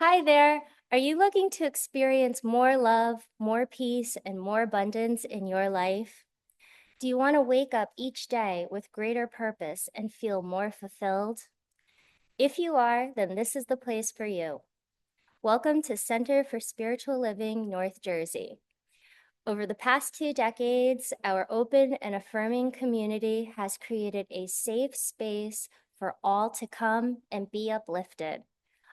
Hi there. Are you looking to experience more love, more peace, and more abundance in your life? Do you want to wake up each day with greater purpose and feel more fulfilled? If you are, then this is the place for you. Welcome to Center for Spiritual Living, North Jersey. Over the past 2 decades, our open and affirming community has created a safe space for all to come and be uplifted.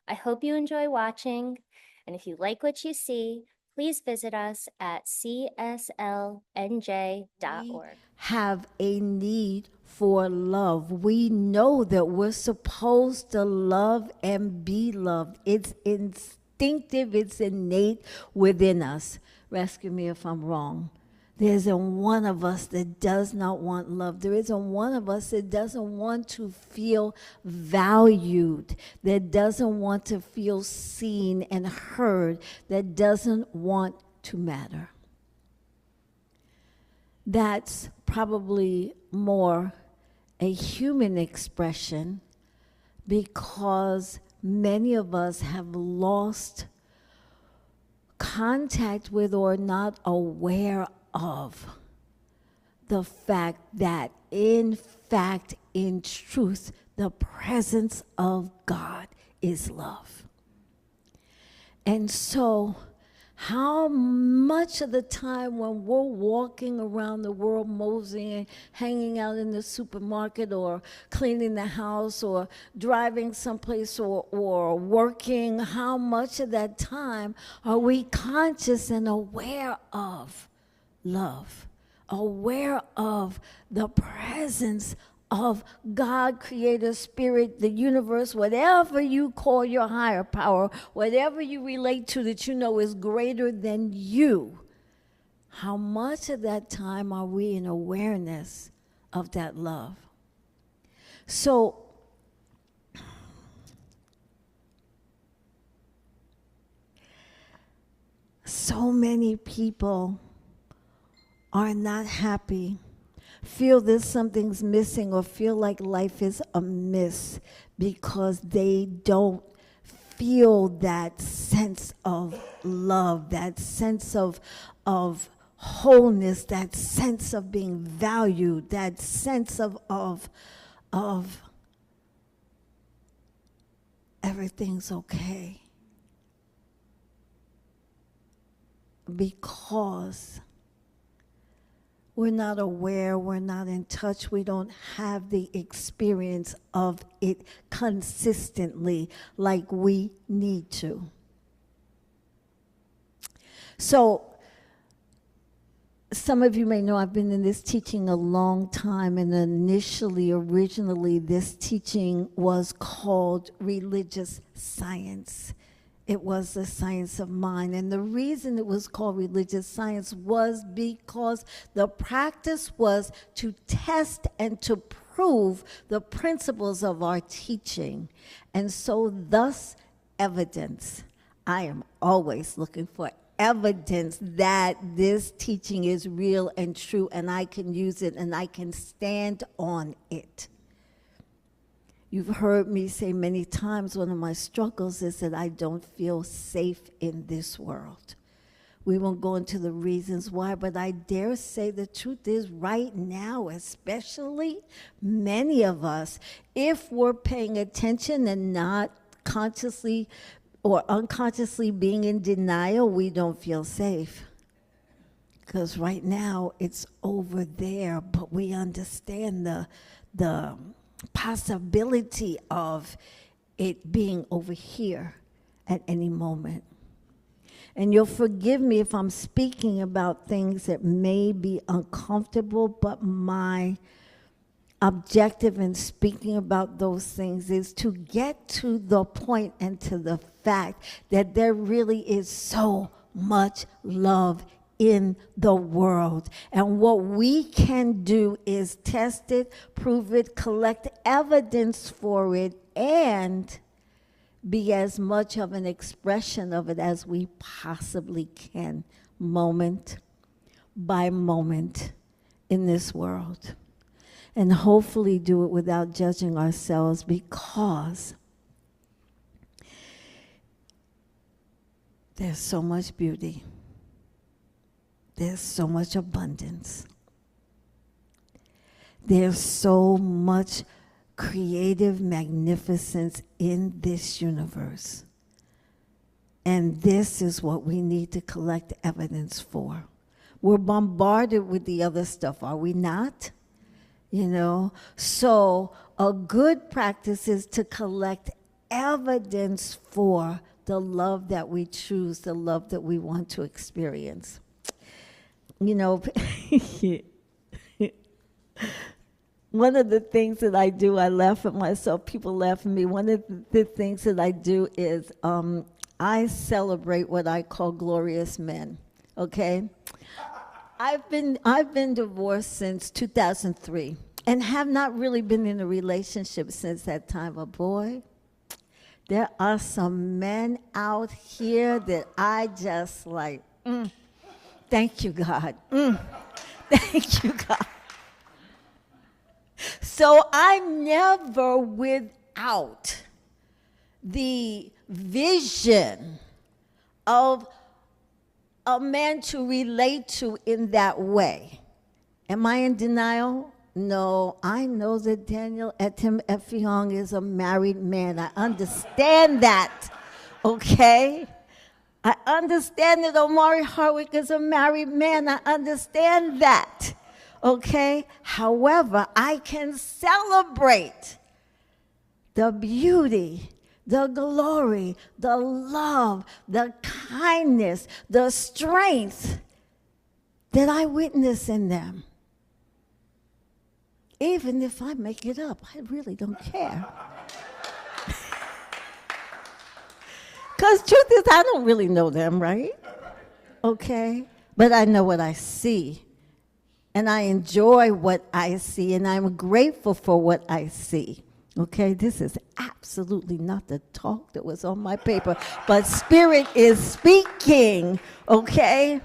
I hope you enjoy watching, and if you like what you see, please visit us at cslnj.org. We have a need for love. We know that we're supposed to love and be loved. It's instinctive, it's innate within us. Rescue me if I'm wrong. There isn't one of us that does not want love. There isn't one of us that doesn't want to feel valued, that doesn't want to feel seen and heard, that doesn't want to matter. That's probably more a human expression because many of us have lost contact with or not aware of the fact that in fact, in truth, the presence of God is love. And so, how much of the time when we're walking around the world, moseying, hanging out in the supermarket or cleaning the house or driving someplace or working, how much of that time are we conscious and aware of love, aware of the presence of God, Creator, Spirit, the universe, whatever you call your higher power, whatever you relate to that you know is greater than you? How much of that time are we in awareness of that love? So many people are not happy, feel that something's missing, or feel like life is amiss because they don't feel that sense of love, that sense of wholeness, that sense of being valued, that sense of everything's okay. Because we're not aware, we're not in touch, we don't have the experience of it consistently like we need to. So, some of you may know I've been in this teaching a long time, and originally, this teaching was called religious science. It was the science of mind. And the reason it was called religious science was because the practice was to test and to prove the principles of our teaching. And so thus evidence. I am always looking for evidence that this teaching is real and true, and I can use it and I can stand on it. You've heard me say many times, one of my struggles is that I don't feel safe in this world. We won't go into the reasons why, but I dare say the truth is right now, especially many of us, if we're paying attention and not consciously or unconsciously being in denial, we don't feel safe. Because right now it's over there, but we understand the possibility of it being over here at any moment. And you'll forgive me if I'm speaking about things that may be uncomfortable, but my objective in speaking about those things is to get to the point and to the fact that there really is so much love in the world. And what we can do is test it, prove it, collect evidence for it, and be as much of an expression of it as we possibly can, moment by moment in this world. And hopefully do it without judging ourselves, because There's so much beauty. There's so much abundance. There's so much creative magnificence in this universe. And this is what we need to collect evidence for. We're bombarded with the other stuff, are we not? You know? So a good practice is to collect evidence for the love that we choose, the love that we want to experience. You know, one of the things that I do, I laugh at myself, people laugh at me. One of the things that I do is I celebrate what I call glorious men, okay? I've been divorced since 2003 and have not really been in a relationship since that time. But boy, there are some men out here that I just like, thank you, God. Thank you, God. So I'm never without the vision of a man to relate to in that way. Am I in denial? No, I know that Daniel Etim Effiong is a married man. I understand that, okay? I understand that Omari Hardwick is a married man. I understand that, okay? However, I can celebrate the beauty, the glory, the love, the kindness, the strength that I witness in them. Even if I make it up, I really don't care. Because truth is, I don't really know them, right? Okay? But I know what I see. And I enjoy what I see, and I'm grateful for what I see. Okay, this is absolutely not the talk that was on my paper, but Spirit is speaking, okay?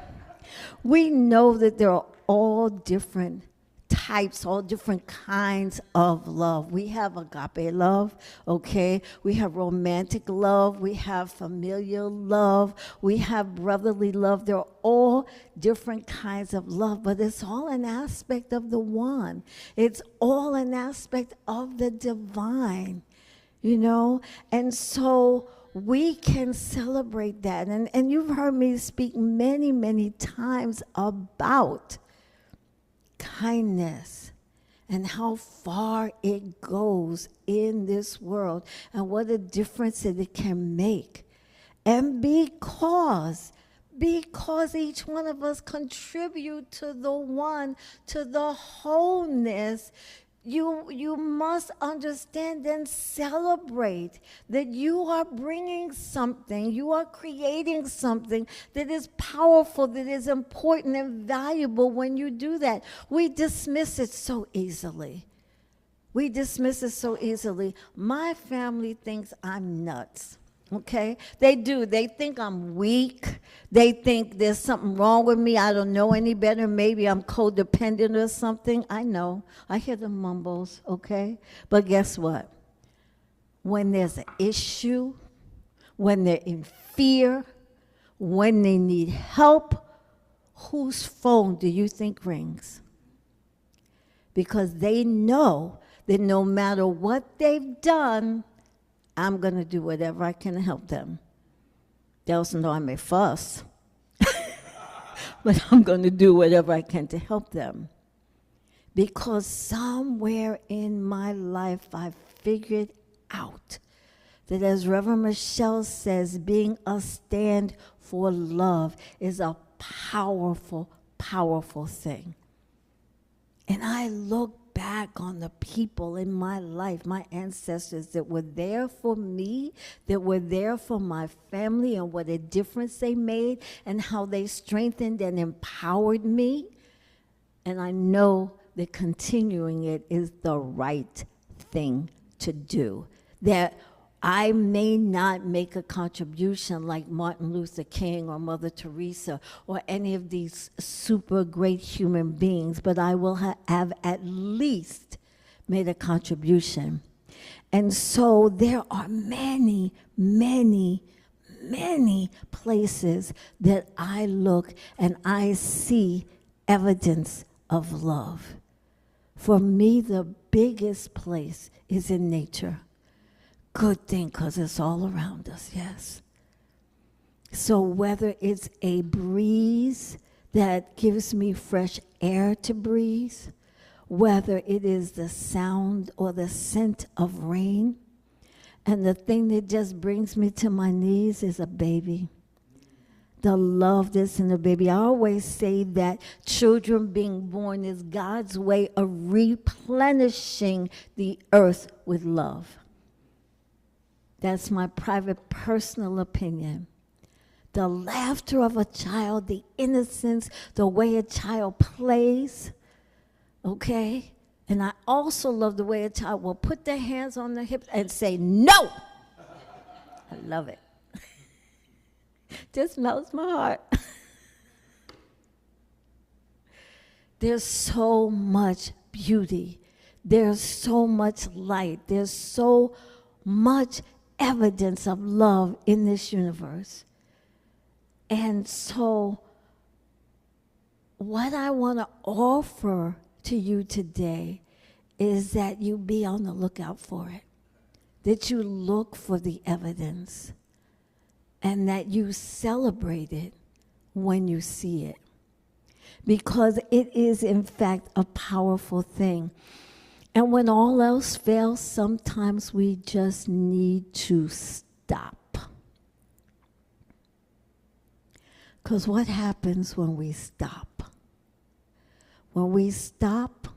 We know that there are all different types, all different kinds of love. We have agape love, okay? We have romantic love. We have familial love. We have brotherly love. They're all different kinds of love, but it's all an aspect of the one. It's all an aspect of the divine, you know? And so we can celebrate that. And you've heard me speak many, many times about kindness and how far it goes in this world and what a difference that it can make. And because each one of us contribute to the one, to the wholeness, you must understand and celebrate that you are bringing something, you are creating something that is powerful, that is important and valuable when you do that. We dismiss it so easily. We dismiss it so easily. My family thinks I'm nuts. Okay? They do. They think I'm weak. They think there's something wrong with me. I don't know any better. Maybe I'm codependent or something. I know. I hear the mumbles, okay? But guess what? When there's an issue, when they're in fear, when they need help, whose phone do you think rings? Because they know that no matter what they've done, I'm going to do whatever I can to help them. They also know I may fuss, but I'm going to do whatever I can to help them. Because somewhere in my life, I figured out that, as Reverend Michelle says, being a stand for love is a powerful, powerful thing. And I look back on the people in my life, my ancestors that were there for me, that were there for my family, and what a difference they made and how they strengthened and empowered me. And I know that continuing it is the right thing to do. That I may not make a contribution like Martin Luther King or Mother Teresa or any of these super great human beings, but I will have at least made a contribution. And so there are many, many, many places that I look and I see evidence of love. For me, the biggest place is in nature. Good thing, because it's all around us, yes. So whether it's a breeze that gives me fresh air to breathe, whether it is the sound or the scent of rain, and the thing that just brings me to my knees is a baby. The love that's in the baby. I always say that children being born is God's way of replenishing the earth with love. That's my private, personal opinion. The laughter of a child, the innocence, the way a child plays, okay? And I also love the way a child will put their hands on their hips and say, no! I love it. Just melts my heart. There's so much beauty. There's so much light. There's so much evidence of love in this universe. And so what I want to offer to you today is that you be on the lookout for it, that you look for the evidence, and that you celebrate it when you see it. Because it is, in fact, a powerful thing. And when all else fails, sometimes we just need to stop. Because what happens when we stop? When we stop,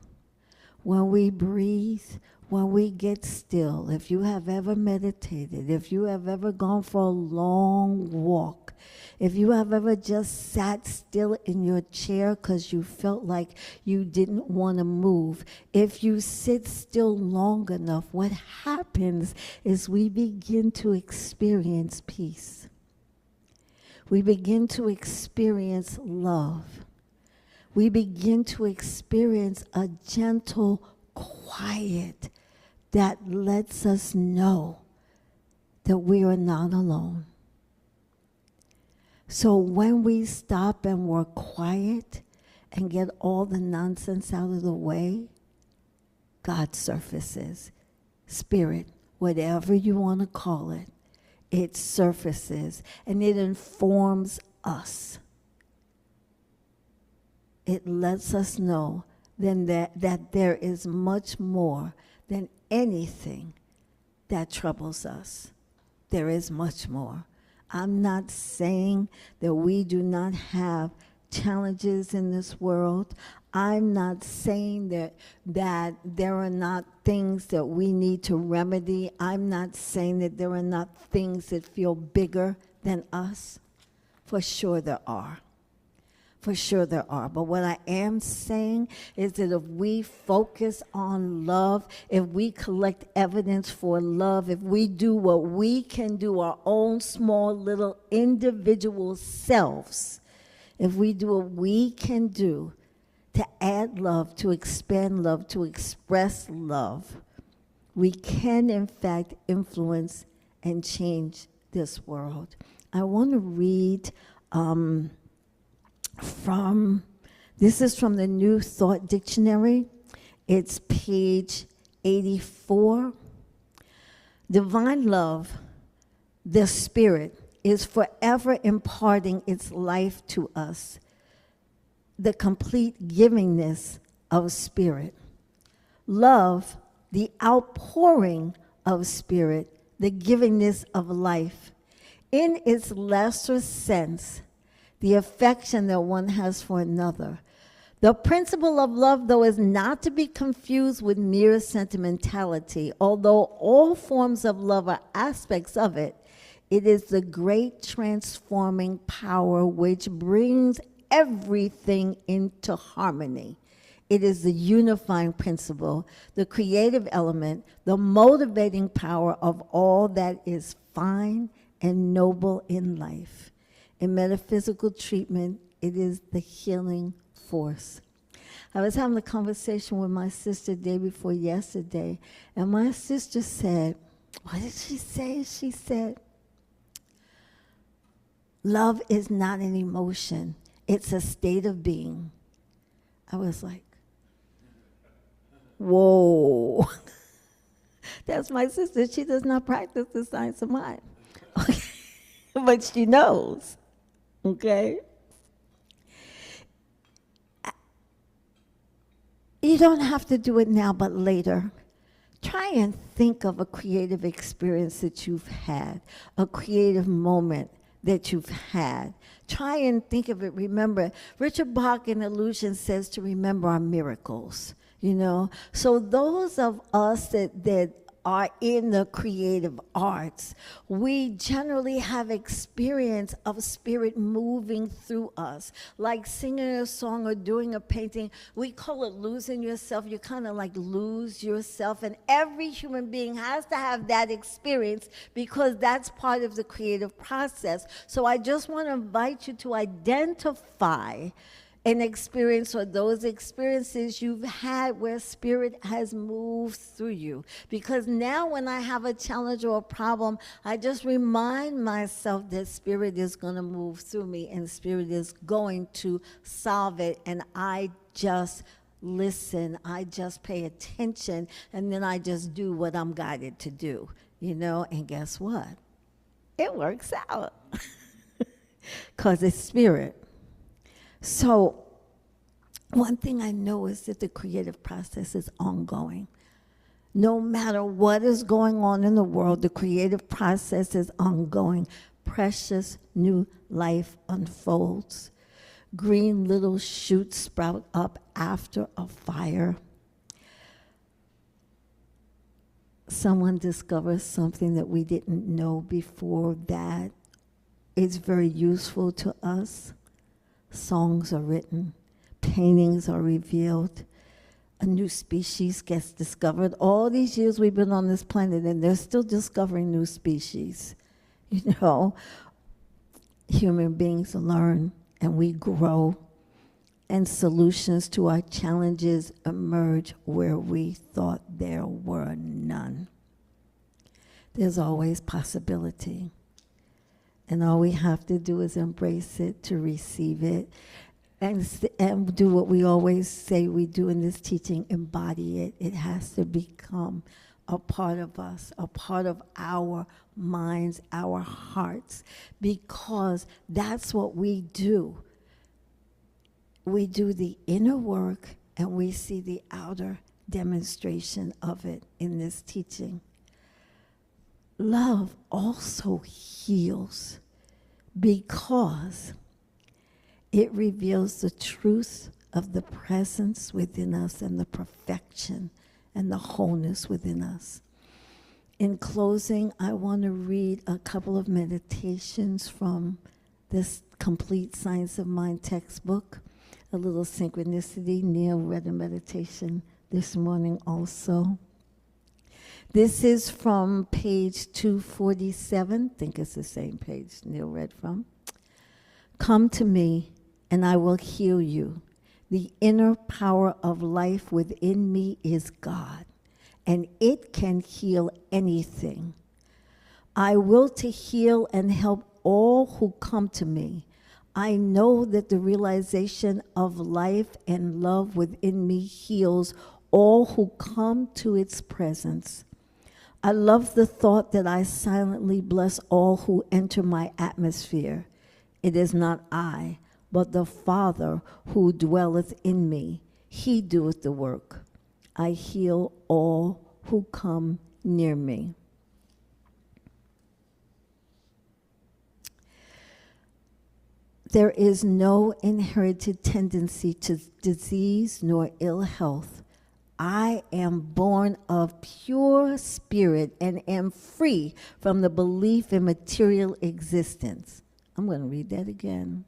when we breathe, when we get still, if you have ever meditated, if you have ever gone for a long walk, if you have ever just sat still in your chair because you felt like you didn't want to move, if you sit still long enough, what happens is we begin to experience peace. We begin to experience love. We begin to experience a gentle quiet that lets us know that we are not alone. So when we stop and we're quiet and get all the nonsense out of the way, God surfaces. Spirit, whatever you want to call it, it surfaces and it informs us. It lets us know then that there is much more than anything that troubles us. There is much more. I'm not saying that we do not have challenges in this world. I'm not saying that there are not things that we need to remedy. I'm not saying that there are not things that feel bigger than us. For sure there are. For sure there are. But what I am saying is that if we focus on love, if we collect evidence for love, if we do what we can do, our own small little individual selves, if we do what we can do to add love, to expand love, to express love, we can in fact influence and change this world. I want to read this is from the New Thought Dictionary. It's page 84. Divine love, the Spirit, is forever imparting its life to us, the complete givingness of Spirit. Love, the outpouring of Spirit, the givingness of life. In its lesser sense, the affection that one has for another. The principle of love, though, is not to be confused with mere sentimentality. Although all forms of love are aspects of it, it is the great transforming power which brings everything into harmony. It is the unifying principle, the creative element, the motivating power of all that is fine and noble in life. In metaphysical treatment, it is the healing force. I was having a conversation with my sister day before yesterday, and my sister said, what did she say? She said, Love is not an emotion. It's a state of being. I was like, whoa. That's my sister. She does not practice the science of mind. Okay. But she knows. Okay? You don't have to do it now, but later. Try and think of a creative experience that you've had, a creative moment that you've had. Try and think of it. Remember, Richard Bach in Illusion says to remember our miracles, you know? So those of us that are in the creative arts, we generally have experience of spirit moving through us, like singing a song or doing a painting. We call it losing yourself. You kind of like lose yourself, and every human being has to have that experience because that's part of the creative process. So I just want to invite you to identify an experience or those experiences you've had where spirit has moved through you. Because now when I have a challenge or a problem, I just remind myself that spirit is going to move through me and spirit is going to solve it. And I just listen, I just pay attention, and then I just do what I'm guided to do, you know? And guess what? It works out because it's spirit. So one thing I know is that the creative process is ongoing. No matter what is going on in the world, the creative process is ongoing. Precious new life unfolds. Green little shoots sprout up after a fire. Someone discovers something that we didn't know before that is very useful to us. Songs are written, paintings are revealed, a new species gets discovered. All these years we've been on this planet and they're still discovering new species. You know, human beings learn and we grow, and solutions to our challenges emerge where we thought there were none. There's always possibility. And all we have to do is embrace it, to receive it, and do what we always say we do in this teaching, embody it. It has to become a part of us, a part of our minds, our hearts, because that's what we do. We do the inner work and we see the outer demonstration of it in this teaching. Love also heals because it reveals the truth of the presence within us and the perfection and the wholeness within us. In closing, I want to read a couple of meditations from this Complete Science of Mind textbook. A little synchronicity. Neil read a meditation this morning also. This is from page 247. I think it's the same page Neil read from. Come to me, and I will heal you. The inner power of life within me is God, and it can heal anything. I will to heal and help all who come to me. I know that the realization of life and love within me heals all who come to its presence. I love the thought that I silently bless all who enter my atmosphere. It is not I, but the Father who dwelleth in me. He doeth the work. I heal all who come near me. There is no inherited tendency to disease nor ill health. I am born of pure spirit and am free from the belief in material existence. I'm going to read that again.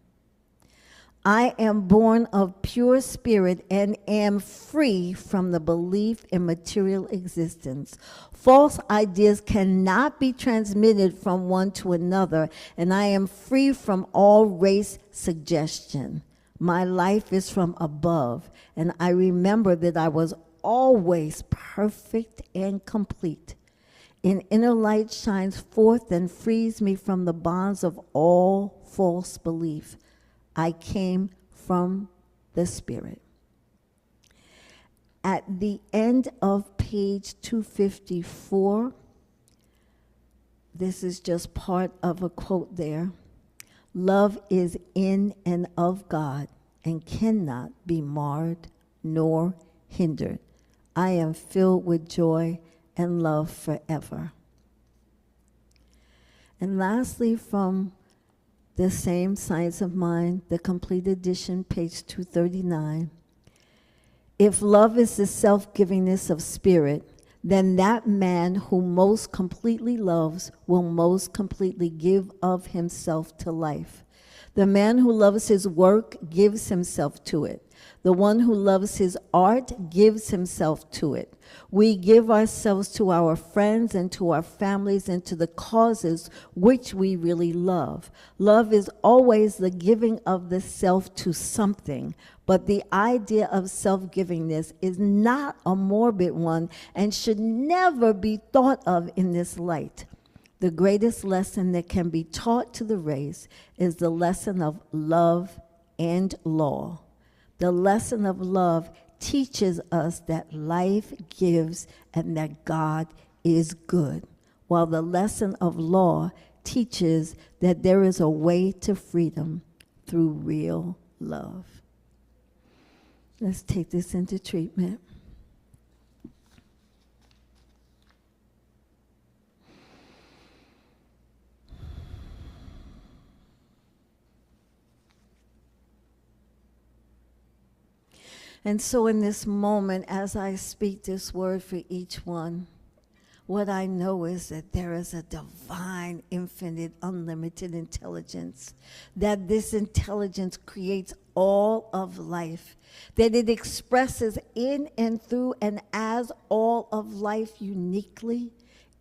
I am born of pure spirit and am free from the belief in material existence. False ideas cannot be transmitted from one to another, and I am free from all race suggestion. My life is from above, and I remember that I was always perfect and complete. An inner light shines forth and frees me from the bonds of all false belief. I came from the Spirit. At the end of page 254, this is just part of a quote there. Love is in and of God and cannot be marred nor hindered. I am filled with joy and love forever. And lastly, from the same Science of Mind, the complete edition, page 239. If love is the self-givingness of spirit, then that man who most completely loves will most completely give of himself to life. The man who loves his work gives himself to it. The one who loves his art gives himself to it. We give ourselves to our friends and to our families and to the causes which we really love. Love is always the giving of the self to something, but the idea of self-givingness is not a morbid one and should never be thought of in this light. The greatest lesson that can be taught to the race is the lesson of love and law. The lesson of love teaches us that life gives and that God is good, while the lesson of law teaches that there is a way to freedom through real love. Let's take this into treatment. And so in this moment, as I speak this word for each one, what I know is that there is a divine, infinite, unlimited intelligence, that this intelligence creates all of life, that it expresses in and through and as all of life uniquely,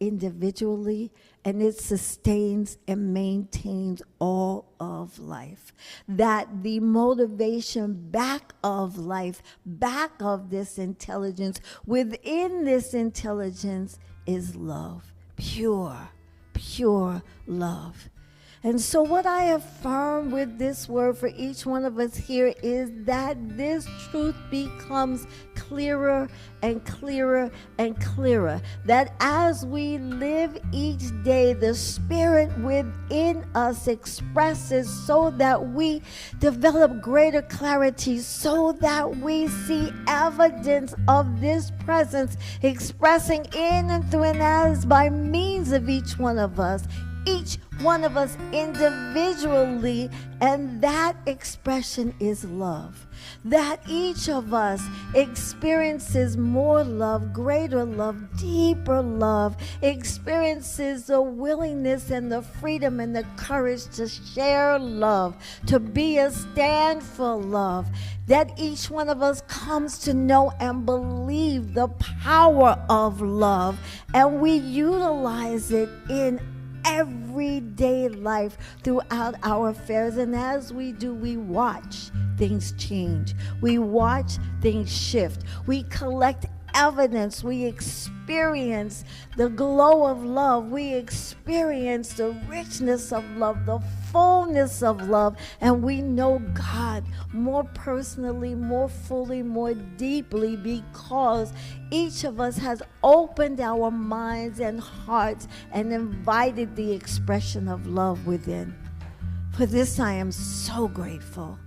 individually, and it sustains and maintains all of life. That the motivation back of life, back of this intelligence, within this intelligence is love, pure love. And so what I affirm with this word for each one of us here is that this truth becomes clearer and clearer and clearer. That as we live each day, the spirit within us expresses so that we develop greater clarity, so that we see evidence of this presence expressing in and through and as by means of each one of us individually, and that expression is love. That each of us experiences more love, greater love, deeper love, experiences the willingness and the freedom and the courage to share love, to be a stand for love. That each one of us comes to know and believe the power of love, and we utilize it in everyday life throughout our affairs. And as we do, we watch things change. We watch things shift. We collect evidence. We experience the glow of love. We experience the richness of love, the fullness of love, and we know God more personally, more fully, more deeply, because each of us has opened our minds and hearts and invited the expression of love within. For this I am so grateful.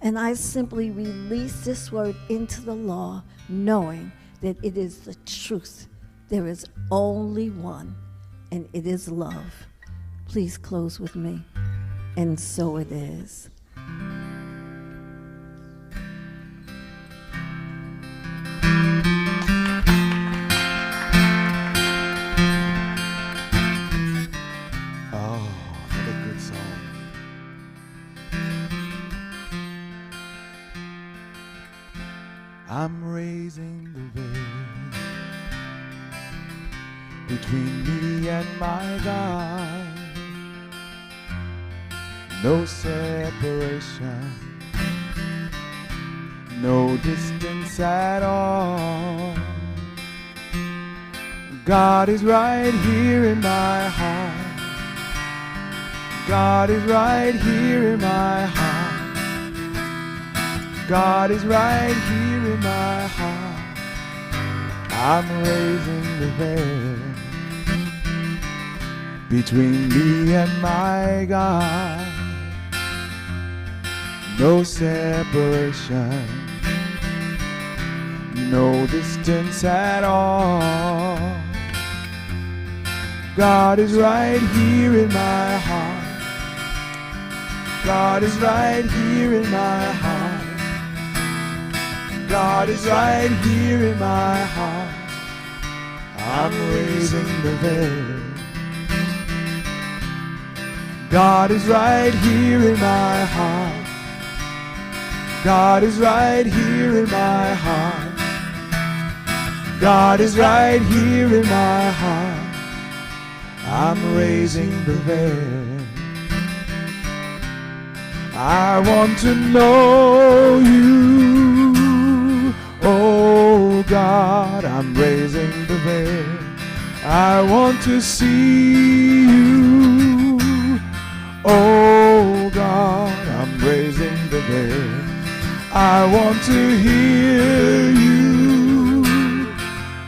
And I simply release this word into the law, knowing that it is the truth. There is only one, and it is love. Please close with me. And so it is. Oh, another good song. I'm raising the veil between me and my God. No separation, no distance at all. God is right here in my heart. God is right here in my heart. God is right here in my heart. I'm raising the veil between me and my God. No separation, no distance at all. God is right here in my heart. God is right here in my heart. God is right here in my heart. I'm raising the veil. God is right here in my heart. God is right here in my heart. God is right here in my heart. I'm raising the veil. I want to know you, oh God, I'm raising the veil. I want to see you, oh God, I'm raising the veil. I want to hear you,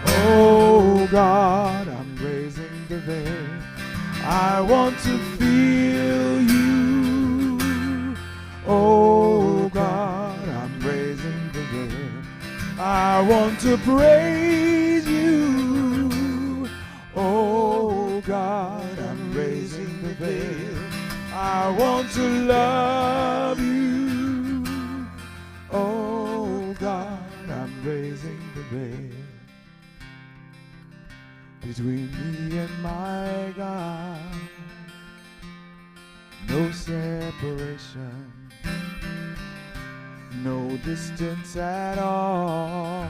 oh God, I'm raising the veil. I want to feel you, oh God, I'm raising the veil. I want to praise you, oh God, I'm raising the veil. I want to love you, oh God, I'm raising the veil between me and my God. No separation, no distance at all.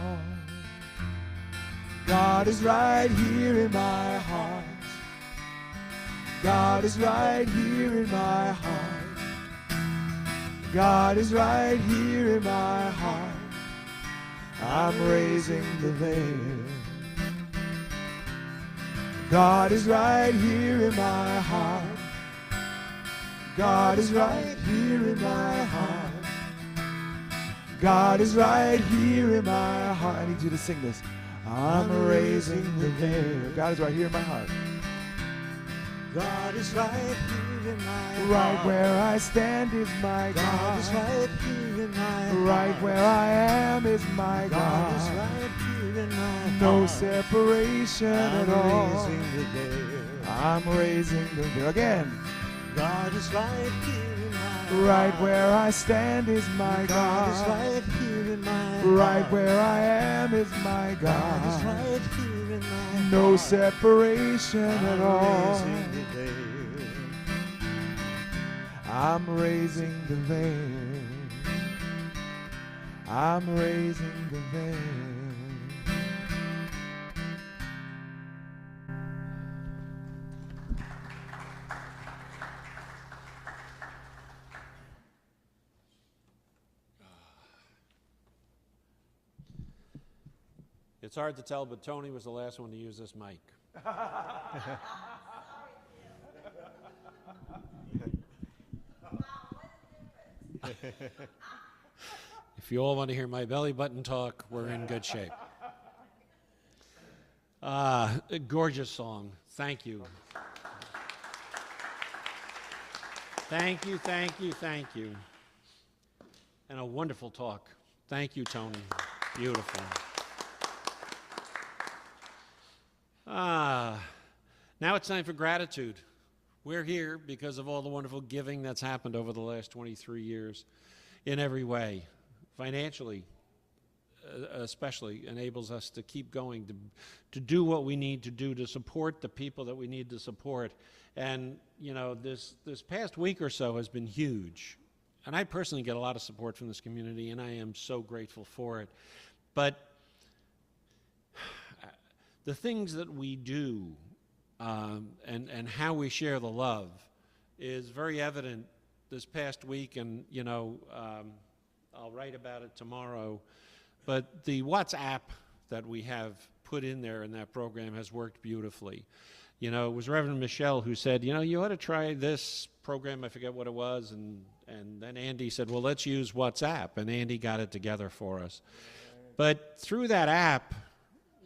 God is right here in my heart. God is right here in my heart. God is right here in my heart. I'm raising the veil. God is right here in my heart. God is right here in my heart. God is right here in my heart. I need you to sing this. I'm raising the veil. God is right here in my heart. God is right here in my heart. Right where I stand is my God. God is right here in my heart. Right where I am is my God God. is right here in my heart. No separation at all. I'm raising the veil. I'm raising the veil. Again. God is right here in my heart. Right where I stand is my God is God. right here in my heart. Right where I am is my God is God. right here in my heart. No separation at I'm all. raising the veil. I'm raising the veil. I'm raising the veil. It's hard to tell, but Tony was the last one to use this mic. If you all want to hear my belly button talk, we're in good shape. A gorgeous song. Thank you. Thank you, thank you, thank you. And a wonderful talk. Thank you, Toni. Beautiful. Now it's time for gratitude. We're here because of all the wonderful giving that's happened over the last 23 years in every way. Financially, especially, enables us to keep going, to do what we need to do to support the people that we need to support. And, you know, this past week or so has been huge. And I personally get a lot of support from this community, and I am so grateful for it. But the things that we do and how we share the love is very evident this past week, and, you know, I'll write about it tomorrow. But the WhatsApp that we have put in there in that program has worked beautifully. You know, it was Reverend Michelle who said, you know, you ought to try this program, I forget what it was, and then Andy said, well, let's use WhatsApp, and Andy got it together for us. But through that app,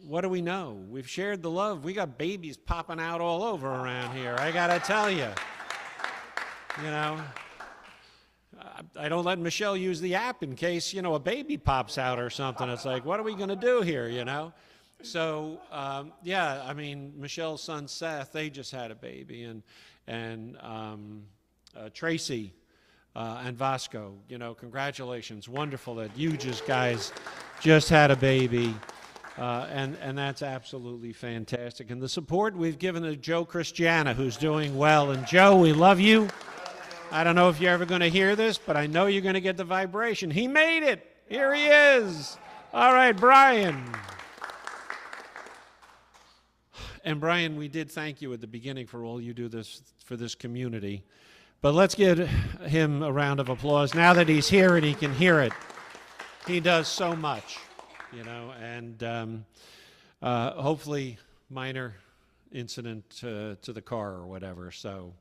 what do we know? We've shared the love. We got babies popping out all over around here, I gotta tell you. You know, I don't let Michelle use the app in case, you know, a baby pops out or something. It's like, what are we gonna do here, you know? So, yeah, I mean, Michelle's son Seth, they just had a baby, and Tracy and Vasco, you know, congratulations. Wonderful that you guys just had a baby, and that's absolutely fantastic. And the support we've given to Joe Christiana, who's doing well. And Joe, we love you. I don't know if you're ever going to hear this, but I know you're going to get the vibration. He made it. Here he is. All right, Brian. And Brian, we did thank you at the beginning for all you do for this community. But let's give him a round of applause now that he's here and he can hear it. He does so much, you know, and hopefully minor incident to the car or whatever. So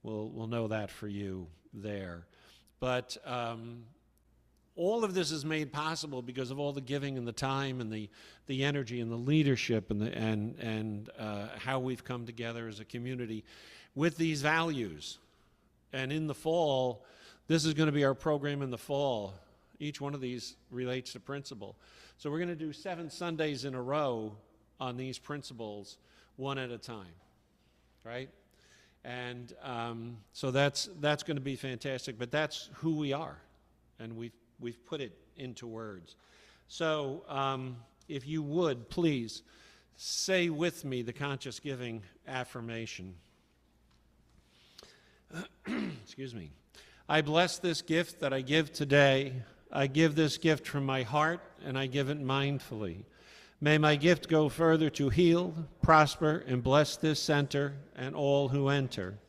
we'll know that for you there. But all of this is made possible because of all the giving and the time and the energy and the leadership and how we've come together as a community with these values. And in the fall, this is going to be our program in the fall. Each one of these relates to principle. So we're going to do 7 Sundays in a row on these principles, one at a time, right? And so that's going to be fantastic. But that's who we are, and we've put it into words. So if you would, please say with me the conscious giving affirmation. Excuse me. I bless this gift that I give today. I give this gift from my heart, and I give it mindfully. May my gift go further to heal, prosper, and bless this center and all who enter.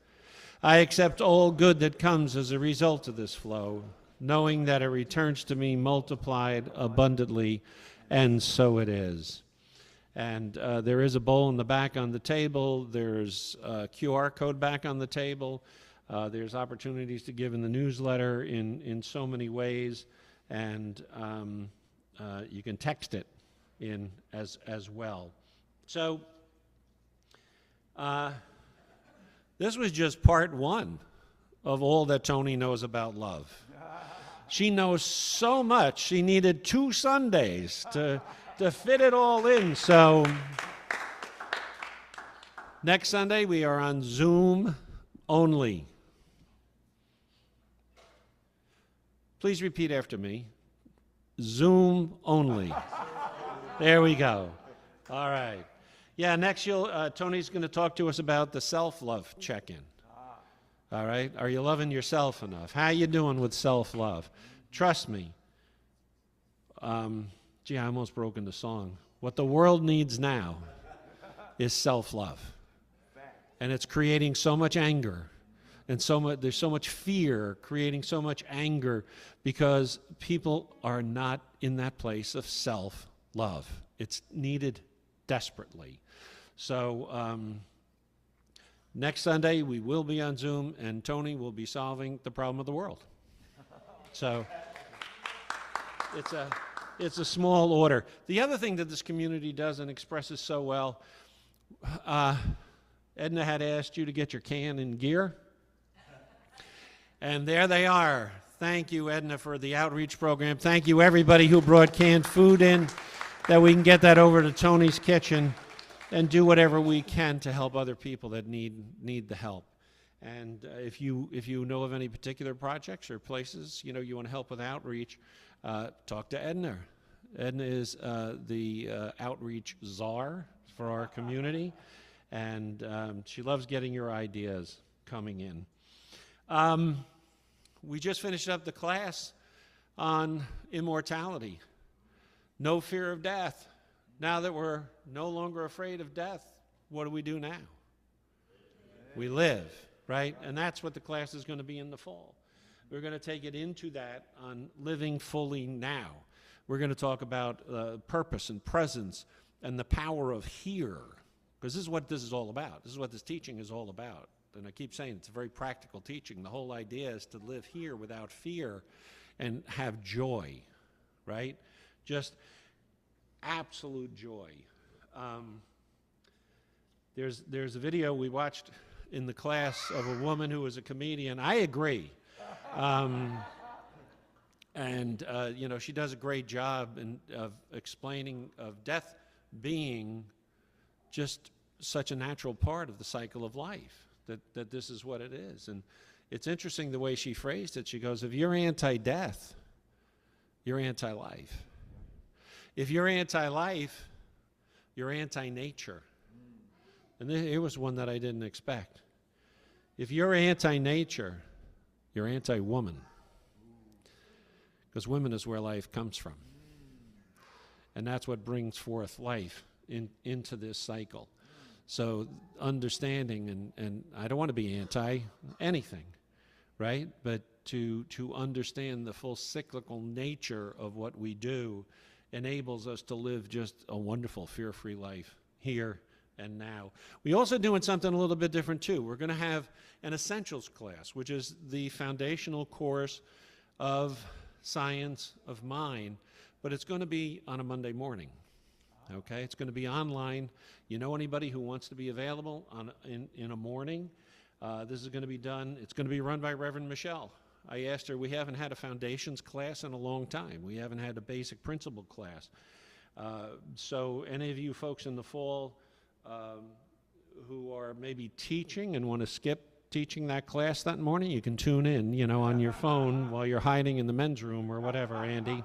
I accept all good that comes as a result of this flow, knowing that it returns to me multiplied abundantly, and so it is. And there is a bowl in the back on the table. There's a QR code back on the table. There's opportunities to give in the newsletter in so many ways, and you can text it in as well. So this was just part 1 of all that Toni knows about love. She knows so much, she needed 2 Sundays to fit it all in. So next Sunday we are on Zoom only. Please repeat after me. Zoom only. There we go. All right. Yeah, next Toni's going to talk to us about the self-love check-in. All right? Are you loving yourself enough? How you doing with self-love? Trust me. Gee, I almost broke into song. What the world needs now is self-love. And it's creating so much anger. And there's so much fear, creating so much anger because people are not in that place of self-love. It's needed desperately. So next Sunday we will be on Zoom, and Toni will be solving the problem of the world. So it's a small order. The other thing that this community does and expresses so well, Edna had asked you to get your can in gear. And there they are. Thank you, Edna, for the outreach program. Thank you, everybody who brought canned food in, that we can get that over to Toni's kitchen and do whatever we can to help other people that need the help. And if you know of any particular projects or places you want to help with outreach, talk to Edna. Edna is the outreach czar for our community, and she loves getting your ideas coming in. We just finished up the class on immortality. No fear of death. Now that we're no longer afraid of death, what do we do now? We live, right? And that's what the class is going to be in the fall. We're going to take it into that on living fully now. We're going to talk about purpose and presence and the power of here, because this is what this is all about. This is what this teaching is all about. And I keep saying it's a very practical teaching. The whole idea is to live here without fear and have joy, right? Just absolute joy. There's a video we watched in the class of a woman who was a comedian. I agree. You know, she does a great job of explaining of death being just such a natural part of the cycle of life, that this is what it is. And it's interesting the way she phrased it. She goes, if you're anti-death, you're anti-life. If you're anti-life, you're anti-nature. And here was one that I didn't expect. If you're anti-nature, you're anti-woman. Because women is where life comes from. And that's what brings forth life into this cycle. So understanding, and I don't want to be anti anything, right? But to understand the full cyclical nature of what we do enables us to live just a wonderful, fear-free life here and now. We're also doing something a little bit different too. We're going to have an essentials class, which is the foundational course of science of mind, but it's going to be on a Monday morning. Okay, it's going to be online. You know anybody who wants to be available in a morning? This is going to be done. It's going to be run by Reverend Michelle. I asked her, we haven't had a foundations class in a long time. We haven't had a basic principle class. So any of you folks in the fall who are maybe teaching and want to skip teaching that class that morning, you can tune in, you know, on your phone while you're hiding in the men's room or whatever, Andy.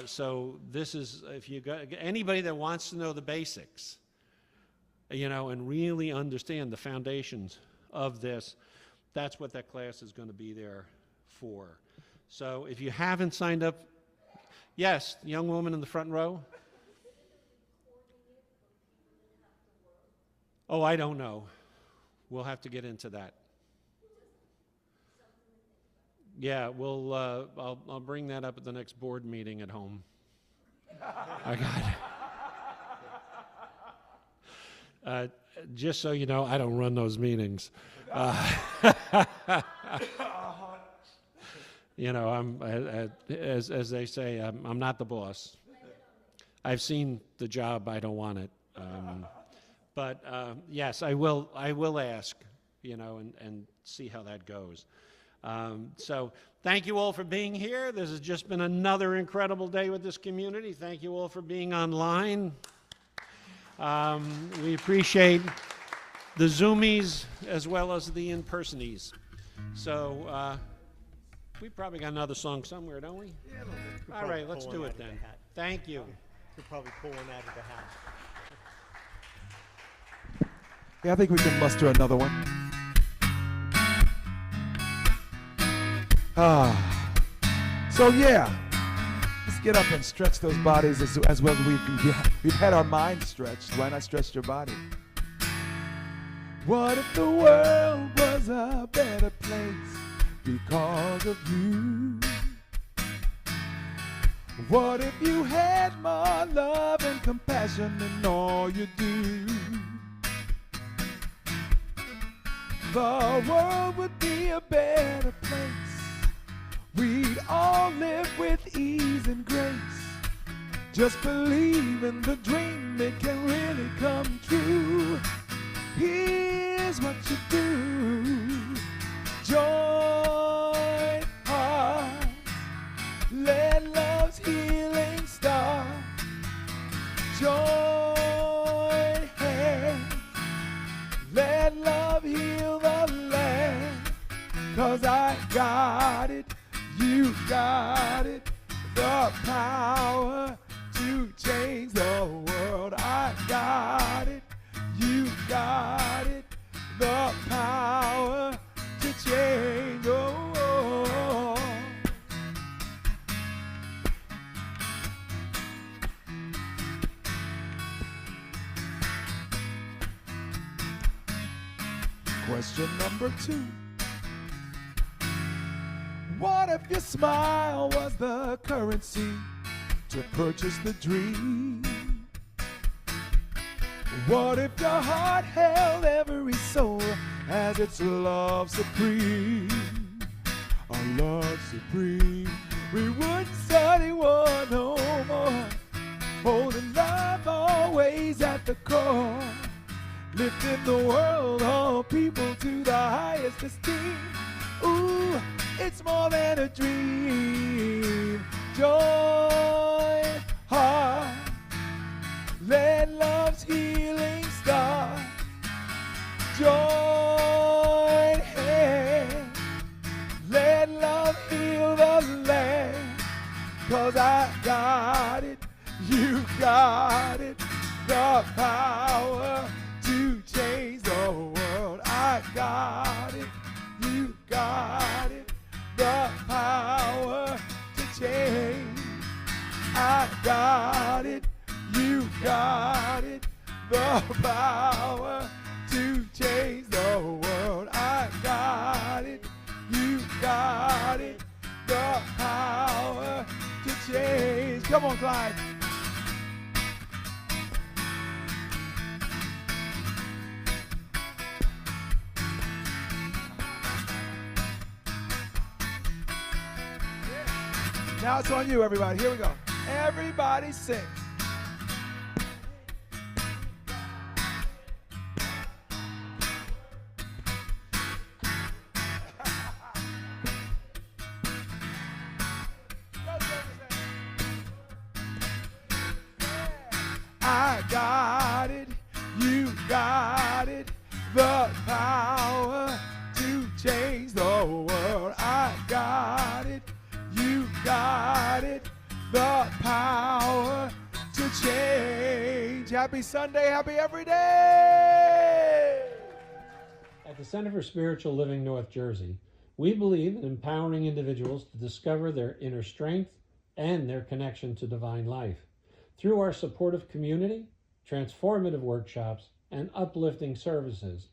So this is, if you got anybody that wants to know the basics, you know, and really understand the foundations of this, that's what that class is going to be there for. So if you haven't signed up, yes, young woman in the front row. Oh, I don't know. We'll have to get into that. Yeah, I'll bring that up at the next board meeting at home. I got it. Just so you know, I don't run those meetings. You know, I'm as they say, I'm not the boss. I've seen the job. I don't want it. But yes, I will ask, you know, and see how that goes. So thank you all for being here. This has just been another incredible day with this community. Thank you all for being online. We appreciate the Zoomies as well as the in-personies. So we probably got another song somewhere, don't we? Yeah, all right, let's do it then. Thank you. You're probably pulling out of the hat. Yeah, I think we can muster another one. So yeah, let's get up and stretch those bodies as well as we've had our minds stretched. Why not stretch your body? What if the world was a better place because of you? What if you had more love and compassion in all you do? The world would be a better place. We'd all live with ease and grace. Just believe in the dream, it can really come true. Here's what you do. Join hearts, let love's healing start. Join hands, let love heal the land. 'Cause I got it, you got it, the power to change the world. I got it, you got it, the power to change. Oh. Question number 2. What if your smile was the currency to purchase the dream? What if your heart held every soul as its love supreme? Our love supreme. We wouldn't study war no more. Holding love always at the core. Lifting the world, all people to the highest esteem. Ooh, it's more than a dream. Join heart. Let love's healing start. Join hands. Let love heal the land. 'Cause I got it, you got it. The power to change the world. I got it, you got it. The power to change. I got it, you got it. The power to change the world. I got it, you got it. The power to change. Come on, Clyde. Now it's on you, everybody. Here we go. Everybody sing. I got it, you got it. The power to change the world. I got it, you got it. The power to change. Happy Sunday, happy every day. At the Center for Spiritual Living North Jersey, we believe in empowering individuals to discover their inner strength and their connection to divine life. Through our supportive community, transformative workshops, and uplifting services,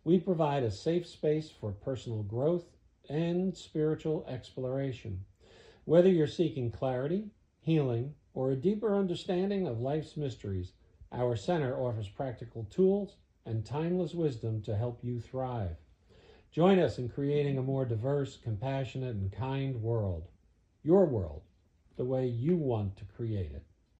we provide a safe space for personal growth and spiritual exploration. Whether you're seeking clarity, healing, or a deeper understanding of life's mysteries, our center offers practical tools and timeless wisdom to help you thrive. Join us in creating a more diverse, compassionate, and kind world. Your world, the way you want to create it.